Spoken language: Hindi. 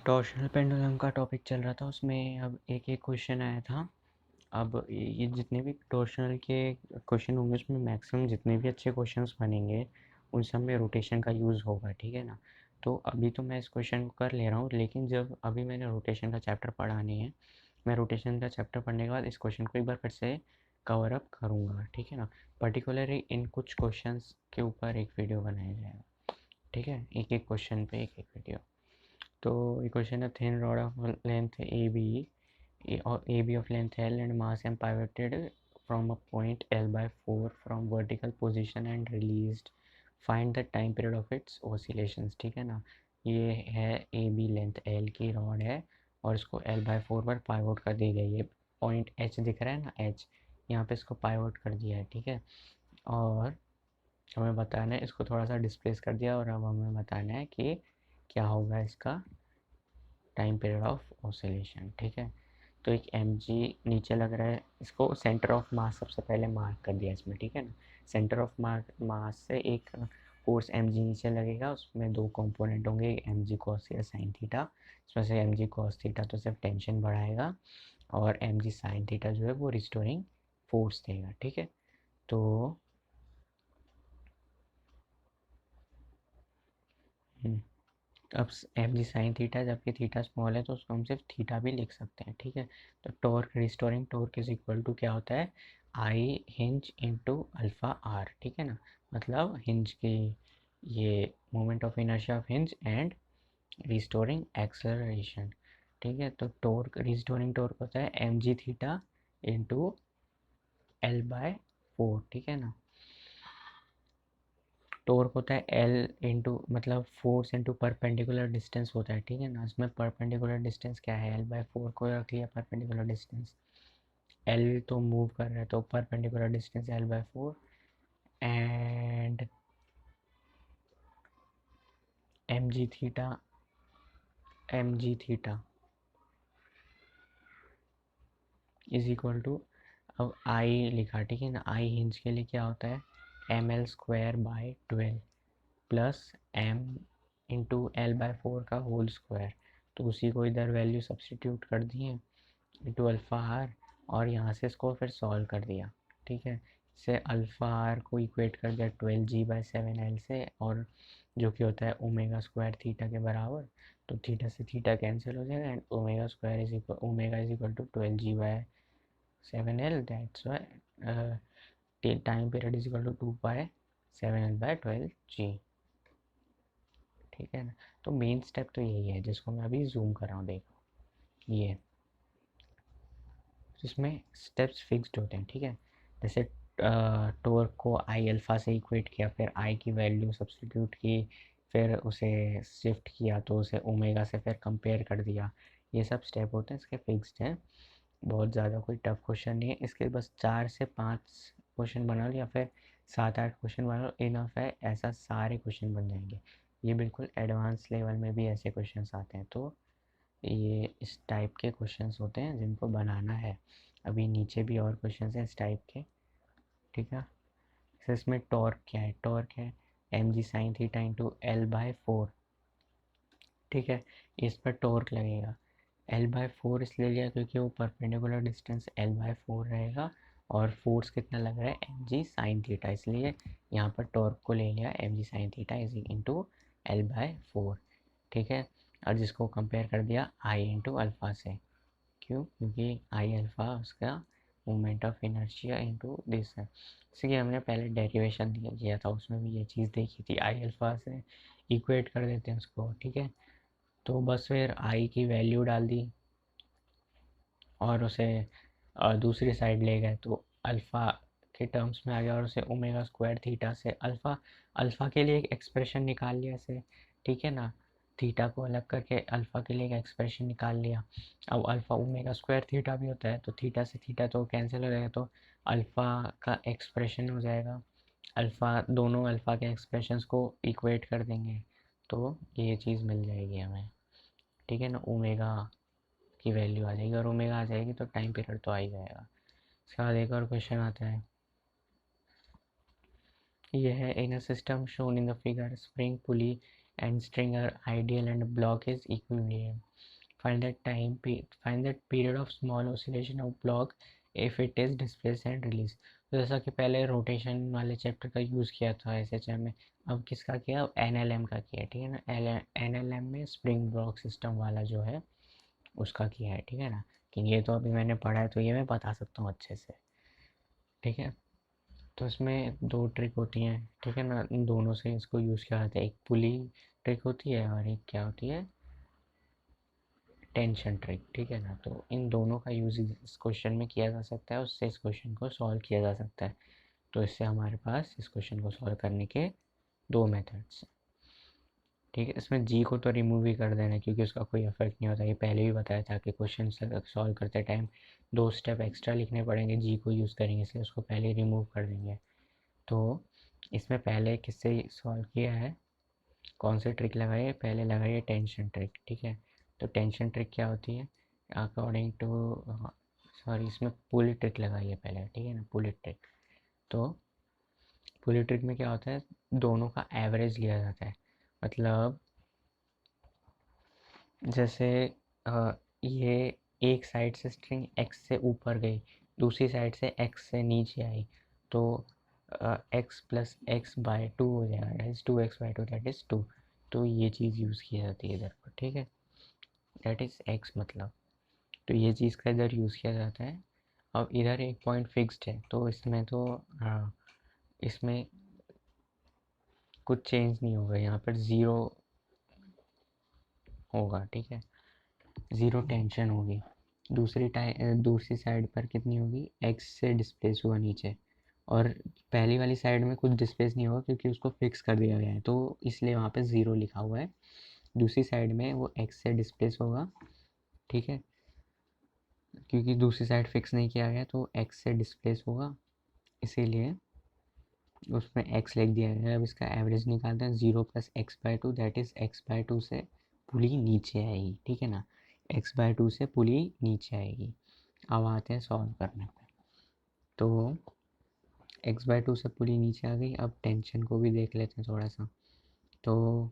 टॉर्शनल पेंडुलम का टॉपिक चल रहा था, उसमें अब एक एक क्वेश्चन आया था। अब ये जितने भी टॉर्शनल के क्वेश्चन होंगे उसमें मैक्सिमम जितने भी अच्छे क्वेश्चंस बनेंगे उन सब में रोटेशन का यूज़ होगा, ठीक है ना। तो अभी तो मैं इस क्वेश्चन को कर ले रहा हूँ, लेकिन जब अभी मैंने रोटेशन का चैप्टर पढ़ा नहीं है, मैं रोटेशन का चैप्टर पढ़ने के बाद इस क्वेश्चन को एक बार फिर से कवर अप करूँगा, ठीक है ना। पर्टिकुलरली इन कुछ क्वेश्चंस के ऊपर एक वीडियो बनाया जाएगा, ठीक है, एक एक क्वेश्चन पे एक एक वीडियो। तो ये क्वेश्चन है, thin rod of length A B or AB of length L and mass m pivoted from a point L by 4 from vertical position and released. Find the time period of its oscillations। ठीक है ना। ये है AB लेंथ L की रॉड है और इसको L by 4 पर पाइवोट कर दी गई है। पॉइंट H दिख रहा है ना, H, यहाँ पे इसको पाइवोट कर दिया है, ठीक है। और हमें बताना है, इसको थोड़ा सा डिस्प्लेस कर दिया और अब हमें बताना है कि क्या होगा इसका टाइम पीरियड ऑफ ऑसिलेशन, ठीक है। तो एक एम जी नीचे लग रहा है, इसको सेंटर ऑफ मास सबसे पहले मार्क कर दिया इसमें, ठीक है ना। सेंटर ऑफ मास से एक फोर्स एम जी नीचे लगेगा, उसमें दो कंपोनेंट होंगे, एम जी कॉस या साइन थीटा। इसमें से एम जी कॉस थीटा तो सिर्फ टेंशन बढ़ाएगा और एम जी साइन थीटा जो है वो रिस्टोरिंग फोर्स देगा, ठीक है। तो अब एम जी साइन थीटा, जबकि थीटा स्मॉल है तो उसको हम सिर्फ थीटा भी लिख सकते हैं, ठीक है। तो torque, restoring torque is equal to क्या होता है, I hinge into alpha R, ठीक है ना। मतलब हिंज की ये moment of inertia of hinge and restoring acceleration, ठीक है। तो टॉर्क, रिस्टोरिंग टॉर्क होता है M G theta into L by 4, ठीक है ना। टॉर्क होता है एल इंटू मतलब फोर्स इंटू परपेंडिकुलर डिस्टेंस होता है, ठीक है ना। इसमें परपेंडिकुलर डिस्टेंस क्या है, एल बाय 4 को रख लिया परपेंडिकुलर डिस्टेंस। एल तो मूव कर रहा है तो perpendicular distance L by 4 and M G theta, M G theta is equal to, अब आई लिखा, ठीक है ना। आई हिंज के लिए क्या होता है, M L square by 12 plus M into L by 4 का होल स्क्वायर। तो उसी को इधर वैल्यू सब्सटीट्यूट कर दिए इंटू अल्फ़ा आर और यहाँ से इसको फिर सॉल्व कर दिया, ठीक है। इससे अल्फ़ा आर को इक्वेट कर दिया 12g/7l से, और जो कि होता है ओमेगा स्क्वायर थीटा के बराबर। तो थीटा से थीटा कैंसिल हो जाएगा and omega square is equal, omega is equal to 12g/7l। That's why time period is equal to 2π7l/12g, ठीक है ना। तो मेन स्टेप तो यही है जिसको मैं अभी जूम कर रहा हूँ, देखो ये, जिसमें स्टेप्स फिक्स्ड होते हैं, ठीक है। जैसे टॉर्क को आई अल्फ़ा से इक्वेट किया, फिर आई की वैल्यू सब्स्टिट्यूट की, फिर उसे शिफ्ट किया तो उसे ओमेगा से फिर कंपेयर कर दिया। ये सब स्टेप होते हैं, इसके फिक्स्ड हैं। बहुत ज़्यादा कोई टफ क्वेश्चन नहीं है इसके, बस 4 से 5 क्वेश्चन बना लो या फिर 7-8 क्वेश्चन बना लो, इनफ है, ऐसा सारे क्वेश्चन बन जाएंगे। ये बिल्कुल एडवांस लेवल में भी ऐसे क्वेश्चन आते हैं। तो ये इस टाइप के क्वेश्चंस होते हैं जिनको बनाना है। अभी नीचे भी और क्वेश्चंस हैं इस टाइप के, ठीक है। तो इसमें टॉर्क क्या है, टॉर्क है M G sine theta into L by 4, ठीक है। इस पर टॉर्क लगेगा, एल बाय 4 इसलिए लिया क्योंकि वो परपेंडिकुलर डिस्टेंस एल बाय 4 रहेगा और फोर्स कितना लग रहा है एम जी साइन थीटा, इसलिए यहाँ पर टॉर्क को ले लिया M G sine theta is into L by 4, ठीक है। और जिसको कंपेयर कर दिया आई इंटू अल्फ़ा से, क्यों, क्योंकि आई अल्फ़ा उसका moment of inertia into this है। जैसे कि हमने पहले डेरिवेशन किया था उसमें भी ये चीज़ देखी थी, आई अल्फ़ा से इक्वेट कर देते हैं उसको, ठीक है। तो बस फिर आई की वैल्यू डाल दी और उसे दूसरी साइड ले गए तो अल्फ़ा के टर्म्स में आ गया और उसे ओमेगा स्क्वायर थीटा से अल्फ़ा, अल्फ़ा के लिए एक एक्सप्रेशन निकाल लिया ऐसे, ठीक है ना। थीटा को अलग करके अल्फ़ा के लिए एक एक्सप्रेशन निकाल लिया। अब अल्फ़ा ओमेगा स्क्वायर थीटा भी होता है तो थीटा से थीटा तो कैंसिल हो जाएगा, तो अल्फ़ा का एक्सप्रेशन हो जाएगा। अल्फ़ा, दोनों अल्फ़ा के एक्सप्रेशंस को इक्वेट कर देंगे तो ये चीज़ मिल जाएगी हमें, ठीक है ना। ओमेगा की वैल्यू आ जाएगी और ओमेगा आ जाएगी तो टाइम पीरियड तो आ ही जाएगा। इसके बाद एक और क्वेश्चन आता है, ये है, in a system shown in the figure spring pulley and string are ideal and block is equilibrium. Find that period of small oscillation of block if it is displaced and release. तो जैसा कि पहले रोटेशन वाले चैप्टर का यूज़ किया था एसएचएम में, अब किसका किया, एनएलएम का किया, ठीक है ना। एनएलएम में स्प्रिंग ब्लॉक सिस्टम वाला जो है उसका किया है, ठीक है ना। कि ये तो अभी मैंने पढ़ा है तो ये मैं बता सकता हूँ अच्छे से, ठीक है। तो इसमें दो ट्रिक होती हैं, ठीक है ना, इन दोनों से इसको यूज़ किया जाता है। एक पुली ट्रिक होती है और एक क्या होती है, टेंशन ट्रिक, ठीक है ना। तो इन दोनों का यूज़ इस क्वेश्चन में किया जा सकता है, उससे इस क्वेश्चन को सॉल्व किया जा सकता है। तो इससे हमारे पास इस क्वेश्चन को सॉल्व करने के दो मेथड्स, ठीक है। इसमें जी को तो रिमूव ही कर देना क्योंकि उसका कोई इफेक्ट नहीं होता, ये पहले भी बताया था कि क्वेश्चन सॉल्व करते टाइम 2 स्टेप एक्स्ट्रा लिखने पड़ेंगे, जी को यूज़ करेंगे, इसलिए उसको पहले रिमूव कर देंगे। तो इसमें पहले किससे सॉल्व किया है, कौन सी ट्रिक लगाई है, पहले लगाई है टेंशन ट्रिक, ठीक है। तो टेंशन ट्रिक क्या होती है, अकॉर्डिंग टू, सॉरी, इसमें पुली ट्रिक लगाई है पहले, ठीक है ना, पुली ट्रिक। तो पुली ट्रिक में क्या होता है, दोनों का एवरेज लिया जाता है। मतलब जैसे ये एक साइड से स्ट्रिंग एक्स से ऊपर गई, दूसरी साइड से एक्स से नीचे आई, तो x plus x by two हो जाएगा, that is 2x/2, that is 2। तो ये चीज़ यूज़ की जाती है इधर पर, ठीक है, दैट इज़ एक्स मतलब। तो ये चीज़ का इधर यूज़ किया जाता है। अब इधर एक पॉइंट फिक्स्ड है तो इसमें तो इसमें कुछ चेंज नहीं होगा, यहाँ पर ज़ीरो होगा, ठीक है, ज़ीरो टेंशन होगी। दूसरी साइड पर कितनी होगी, एक्स से डिस्प्लेस हुआ नीचे, और पहली वाली साइड में कुछ डिस्प्लेस नहीं होगा क्योंकि उसको फिक्स कर दिया गया है, तो इसलिए वहाँ पे ज़ीरो लिखा हुआ है। दूसरी साइड में वो एक्स से डिस्प्लेस होगा, ठीक है, क्योंकि दूसरी साइड फिक्स नहीं किया गया तो एक्स से डिस्प्लेस होगा, इसीलिए उसमें एक्स लिख दिया गया है। अब इसका एवरेज निकालते हैं, 0 + x/2, दैट इज़ x/2 से पुली नीचे आएगी, ठीक है ना, x/2 से पुली नीचे आएगी। अब आते हैं सॉल्व करने पे। तो x/2 से पुली नीचे आ गई, अब टेंशन को भी देख लेते हैं थोड़ा सा। तो